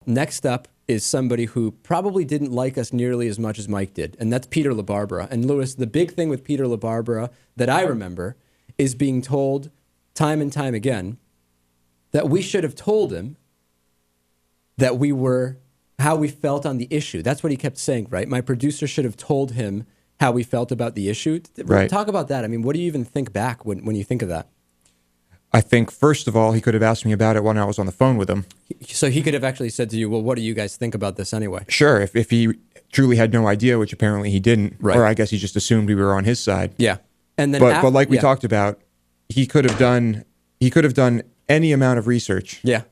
next up is somebody who probably didn't like us nearly as much as Mike did, and that's Peter LaBarbera. And Louis, the big thing with Peter LaBarbera that I remember is being told time and time again that we should have told him that we were, how we felt on the issue. That's what he kept saying, right? My producer should have told him how we felt about the issue. Right. Talk about that. I mean, what do you even think back when you think of that? I think, first of all, he could have asked me about it when I was on the phone with him. So he could have actually said to you, well, what do you guys think about this anyway? Sure, if he truly had no idea, which apparently he didn't, right. Or I guess he just assumed we were on his side. Yeah. And then but like we talked about, he could have done any amount of research. Yeah.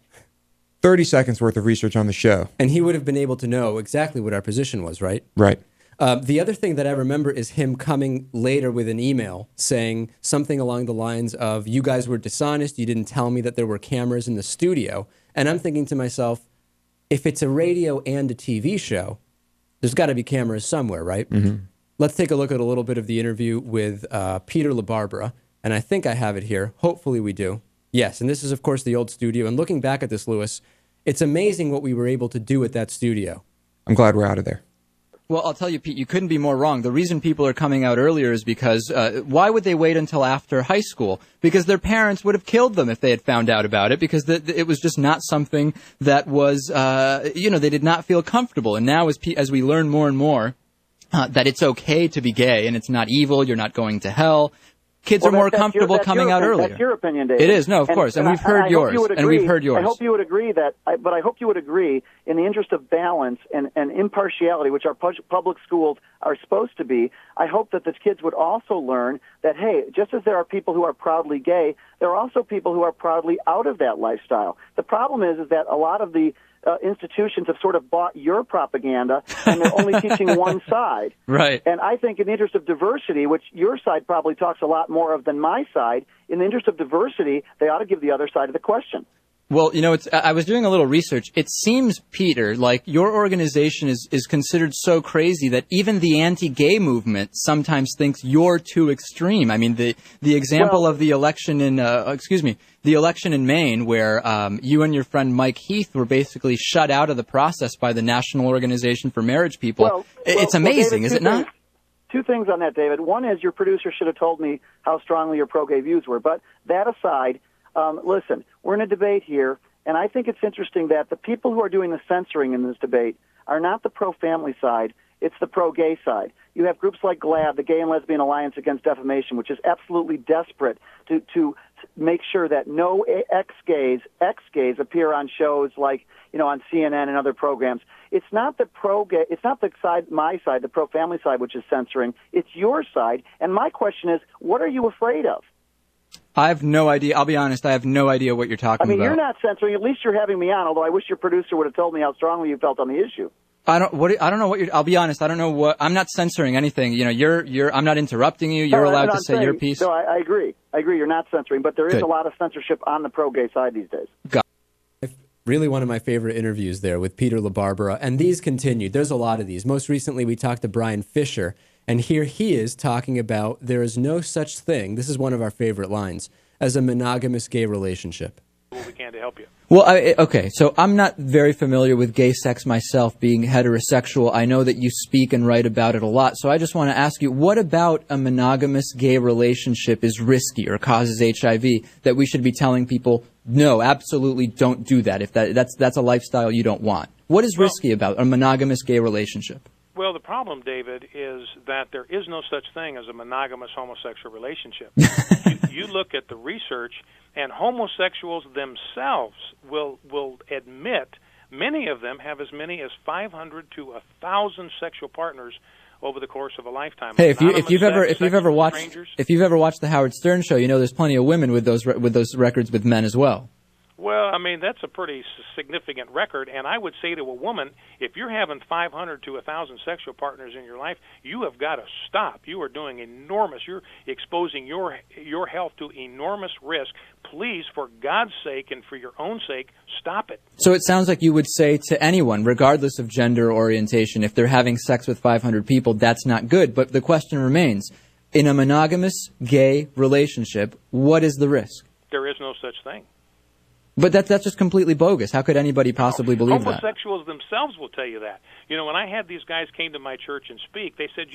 30 seconds worth of research on the show. And he would have been able to know exactly what our position was, right? Right. The other thing that I remember is him coming later with an email saying something along the lines of, you guys were dishonest, you didn't tell me that there were cameras in the studio. And I'm thinking to myself, if it's a radio and a TV show, there's got to be cameras somewhere, right? Mm-hmm. Let's take a look at a little bit of the interview with Peter LaBarbera. And I think I have it here. Hopefully we do. Yes, and this is, of course, the old studio. And looking back at this, Louis, it's amazing what we were able to do at that studio. I'm glad we're out of there. Well, I'll tell you, Pete, you couldn't be more wrong. The reason people are coming out earlier is because why would they wait until after high school? Because their parents would have killed them if they had found out about it, because it was just not something that was, they did not feel comfortable. And now as we learn more and more that it's okay to be gay and it's not evil, you're not going to hell, kids are more comfortable coming out earlier. That's your opinion, David. It is, no, of course, and we've heard yours. And we've heard yours. I hope you would agree but I hope you would agree, in the interest of balance and impartiality, which our public schools are supposed to be, I hope that the kids would also learn that, hey, just as there are people who are proudly gay, there are also people who are proudly out of that lifestyle. The problem is that a lot of the institutions have sort of bought your propaganda, and they're only teaching one side. Right. And I think in the interest of diversity, which your side probably talks a lot more of than my side, in the interest of diversity, they ought to give the other side of the question. Well, I was doing a little research. It seems, Peter, like your organization is considered so crazy that even the anti-gay movement sometimes thinks you're too extreme. I mean, the example of the election in, the election in Maine, where you and your friend Mike Heath were basically shut out of the process by the National Organization for Marriage People. It's amazing, David, is it not? Two things on that, David. One is your producer should have told me how strongly your pro-gay views were. But that aside, listen, we're in a debate here, and I think it's interesting that the people who are doing the censoring in this debate are not the pro-family side, it's the pro-gay side. You have groups like GLAAD, the Gay and Lesbian Alliance Against Defamation, which is absolutely desperate to make sure that no ex-gays appear on shows like, on CNN and other programs. It's not the pro-gay, it's not the side, my side, the pro-family side, which is censoring. It's your side. And my question is, what are you afraid of? I have no idea. I'll be honest. I have no idea what you're talking about. You're not censoring. At least you're having me on, although I wish your producer would have told me how strongly you felt on the issue. I don't know what you're, I'll be honest. I don't know what, I'm not censoring anything. I'm not interrupting you. You're allowed to say your piece. No, I agree. You're not censoring, but there is a lot of censorship on the pro-gay side these days. Really one of my favorite interviews there with Peter LaBarbera, and these continued. There's a lot of these. Most recently, we talked to Bryan Fischer, and here he is talking about there is no such thing, this is one of our favorite lines, as a monogamous gay relationship. We can to help you. Well, okay, so I'm not very familiar with gay sex myself, being heterosexual. I know that you speak and write about it a lot, so I just want to ask you, what about a monogamous gay relationship is risky or causes HIV that we should be telling people, no, absolutely don't do that, if that's a lifestyle you don't want? What is risky about a monogamous gay relationship? Well, the problem, David, is that there is no such thing as a monogamous homosexual relationship. You look at the research, and homosexuals themselves will admit many of them have as many as 500 to 1,000 sexual partners over the course of a lifetime. Hey, if you've ever watched the Howard Stern show, there's plenty of women with those records with men as well. Well, that's a pretty significant record, and I would say to a woman, if you're having 500 to 1,000 sexual partners in your life, you have got to stop. You are doing you're exposing your health to enormous risk. Please, for God's sake and for your own sake, stop it. So it sounds like you would say to anyone, regardless of gender orientation, if they're having sex with 500 people, that's not good. But the question remains, in a monogamous gay relationship, what is the risk? There is no such thing. But that's just completely bogus. How could anybody possibly believe that? Homosexuals themselves will tell you that. When I had these guys came to my church and speak, they said,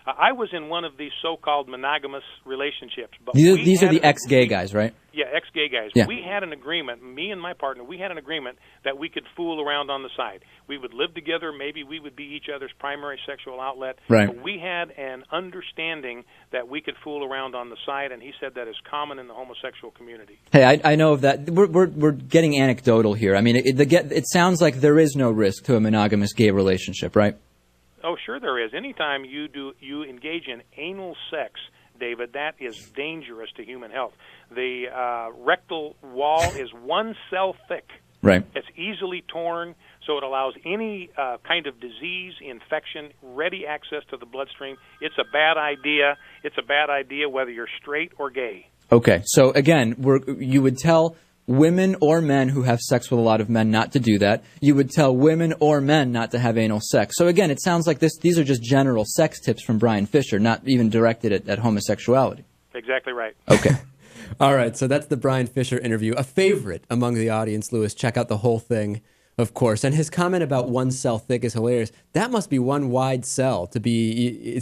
I was in one of these so-called monogamous relationships. But these are the ex-gay guys, right? Yeah, ex-gay guys. Yeah. We had an agreement, me and my partner, we had an agreement that we could fool around on the side. We would live together. Maybe we would be each other's primary sexual outlet. Right. But we had an understanding that we could fool around on the side, and he said that is common in the homosexual community. Hey, I know of that. We're getting anecdotal here. I mean, it sounds like there is no risk to a monogamous gay relationship, right? Oh, sure there is. Anytime you engage in anal sex, David, that is dangerous to human health. The rectal wall is 1 cell thick. Right. It's easily torn, so it allows any kind of disease, infection, ready access to the bloodstream. It's a bad idea. It's a bad idea whether you're straight or gay. Okay, so again, you would tell women or men who have sex with a lot of men not to do that. You would tell women or men not to have anal sex. So again, it sounds like these are just general sex tips from Bryan Fischer, not even directed at homosexuality. Exactly right. Okay. All right, so that's the Bryan Fischer interview, a favorite among the audience, Lewis. Check out the whole thing, of course. And his comment about 1 cell thick is hilarious. That must be one wide cell to be...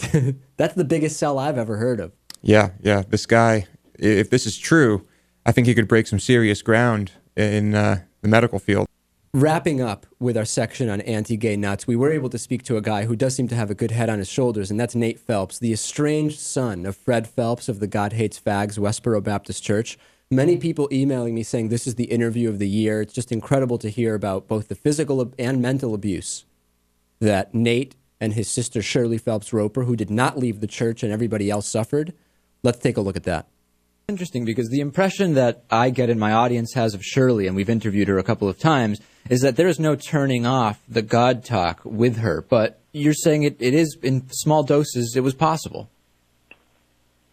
That's the biggest cell I've ever heard of. Yeah. This guy, if this is true, I think he could break some serious ground in the medical field. Wrapping up with our section on anti-gay nuts, we were able to speak to a guy who does seem to have a good head on his shoulders, and that's Nate Phelps, the estranged son of Fred Phelps of the God Hates Fags Westboro Baptist Church. Many people emailing me saying this is the interview of the year. It's just incredible to hear about both the physical and mental abuse that Nate and his sister Shirley Phelps-Roper, who did not leave the church and everybody else suffered. Let's take a look at that. Interesting, because the impression that I get in my audience has of Shirley, and we've interviewed her a couple of times, is that there is no turning off the God talk with her. But you're saying it is, in small doses, it was possible.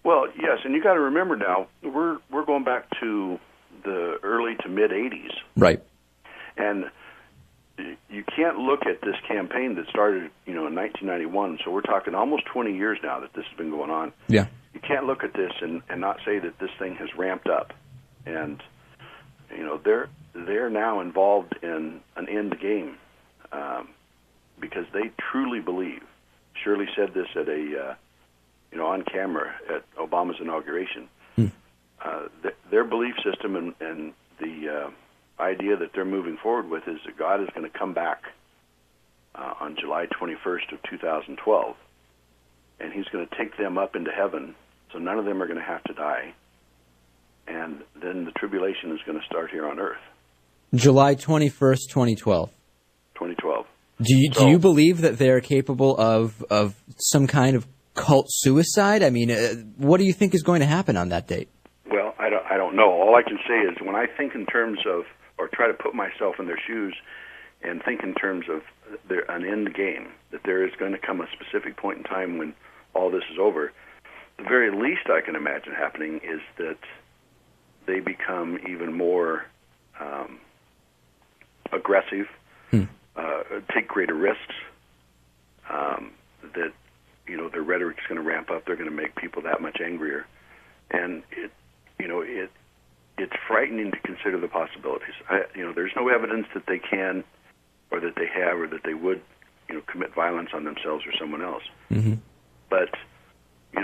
Well, yes, and you got to remember now, we're going back to the early to mid-'80s. Right. And you can't look at this campaign that started, in 1991, so we're talking almost 20 years now that this has been going on. Yeah. You can't look at this and not say that this thing has ramped up. And, they're now involved in an end game because they truly believe. Shirley said this at on camera at Obama's inauguration. Their belief system and the idea that they're moving forward with is that God is going to come back on July 21st of 2012, and he's going to take them up into heaven, so none of them are going to have to die, and then the tribulation is going to start here on earth. July 21st, 2012. 2012. Do you believe that they're capable of some kind of cult suicide? I mean, what do you think is going to happen on that date? Well, I don't know. All I can say is when I think in terms of, or try to put myself in their shoes and think in terms of an end game, that there is going to come a specific point in time when all this is over, the very least I can imagine happening is that they become even more aggressive, take greater risks, that their rhetoric's going to ramp up. They're going to make people that much angrier, and it's frightening to consider the possibilities. There's no evidence that they can, or that they have, or that they would, commit violence on themselves or someone else. Mm-hmm. But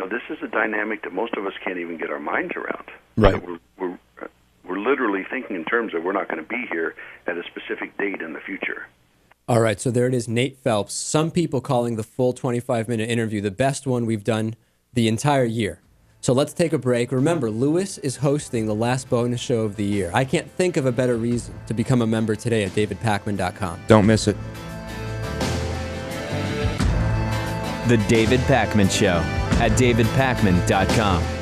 this is a dynamic that most of us can't even get our minds around. Right. We're literally thinking in terms of we're not going to be here at a specific date in the future. All right, so there it is, Nate Phelps. Some people calling the full 25-minute interview the best one we've done the entire year. So let's take a break. Remember, Lewis is hosting the last bonus show of the year. I can't think of a better reason to become a member today at davidpakman.com. Don't miss it. The David Pakman Show at davidpakman.com.